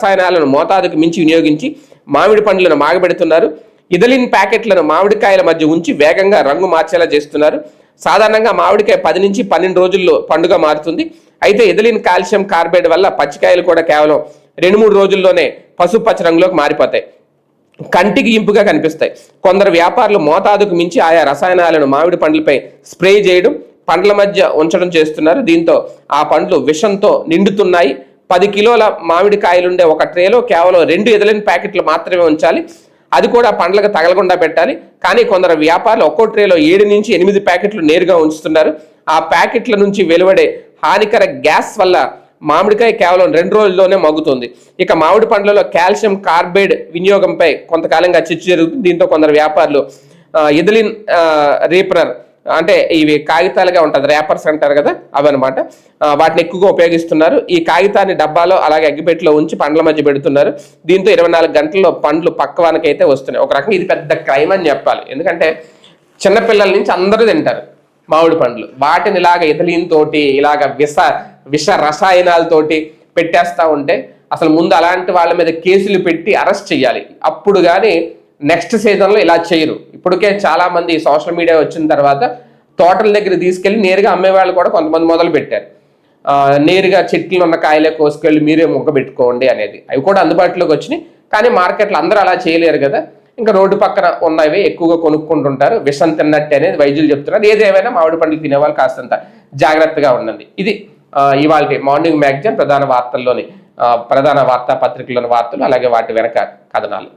రసాయనాలను మోతాదుకు మించి వినియోగించి మామిడి పండ్లను మాగబెడుతున్నారు. ఇథలిన్ ప్యాకెట్లను మామిడికాయల మధ్య ఉంచి వేగంగా రంగు మార్చేలా చేస్తున్నారు. సాధారణంగా మామిడికాయ 10 నుంచి 12 రోజుల్లో పండుగ మారుతుంది. అయితే ఇథలిన్ కాల్షియం కార్బైడ్ వల్ల పచ్చికాయలు కూడా కేవలం 2-3 రోజుల్లోనే పసుపు పచ్చ రంగులోకి మారిపోతాయి, కంటికి ఇంపుగా కనిపిస్తాయి. కొందరు వ్యాపారులు మోతాదుకు మించి ఆయా రసాయనాలను మామిడి పండ్లపై స్ప్రే చేయడం, పండ్ల మధ్య ఉంచడం చేస్తున్నారు. దీంతో ఆ పండ్లు విషంతో నిండుతున్నాయి. 10 కిలోల మామిడికాయలుండే ఒక ట్రేలో కేవలం 2 ఇథలిన్ ప్యాకెట్లు మాత్రమే ఉంచాలి. అది కూడా పండ్లకు తగలకుండా పెట్టాలి. కానీ కొందరు వ్యాపారులు ఒక్కో ట్రేలో 7 నుంచి 8 ప్యాకెట్లు నేరుగా ఉంచుతున్నారు. ఆ ప్యాకెట్ల నుంచి వెలువడే హానికర గ్యాస్ వల్ల మామిడికాయ కేవలం 2 రోజుల్లోనే మగ్గుతుంది. ఇక మామిడి పండ్లలో కాల్షియం కార్బైడ్ వినియోగంపై కొంతకాలంగా చర్చ జరుగుతుంది. దీంతో కొందరు వ్యాపారులు ఇథలిన్ రేపరర్ అంటే ఇవి కాగితాలుగా ఉంటుంది, ర్యాపర్స్ అంటారు కదా, అవన్నమాట, వాటిని ఎక్కువగా ఉపయోగిస్తున్నారు. ఈ కాగితాన్ని డబ్బాలో అలాగే అగ్గిపెట్టెలో ఉంచి పండ్ల మధ్య పెడుతున్నారు. దీంతో 24 గంటల్లో పండ్లు పక్కవానికైతే వస్తున్నాయి. ఒక రకంగా ఇది పెద్ద క్రైమ్ అని చెప్పాలి. ఎందుకంటే చిన్నపిల్లల నుంచి అందరూ తింటారు మామిడి పండ్లు, వాటిని ఇలాగ ఇథలిన్ తోటి ఇలాగ విష రసాయనాలతోటి పెట్టేస్తా ఉంటే అసలు ముందు అలాంటి వాళ్ళ మీద కేసులు పెట్టి అరెస్ట్ చేయాలి. అప్పుడు కానీ నెక్స్ట్ సీజన్లో ఇలా చేయరు. ఇప్పటికే చాలా మంది సోషల్ మీడియా వచ్చిన తర్వాత తోటల దగ్గర తీసుకెళ్లి నేరుగా అమ్మేవాళ్ళు కూడా కొంతమంది మొదలు పెట్టారు. నేరుగా చెట్లు ఉన్న కాయలే కోసుకెళ్ళి మీరే మొగ్గ పెట్టుకోండి అనేది. అవి కూడా అందుబాటులోకి వచ్చినాయి. కానీ మార్కెట్లో అందరూ అలా చేయలేరు కదా. ఇంకా రోడ్డు పక్కన ఉన్నవి ఎక్కువగా కొనుక్కుంటుంటారు. విషం తిన్నట్టు అనేది వైద్యులు చెప్తున్నారు. ఏదేమైనా మామిడి పండ్లు తినేవాళ్ళు కాస్తంత జాగ్రత్తగా ఉండండి. ఇది ఇవాళ మార్నింగ్ మ్యాగజైన్ ప్రధాన వార్తల్లోని ప్రధాన వార్తాపత్రికలోని వార్తలు, అలాగే వాటి వెనక కథనాలు.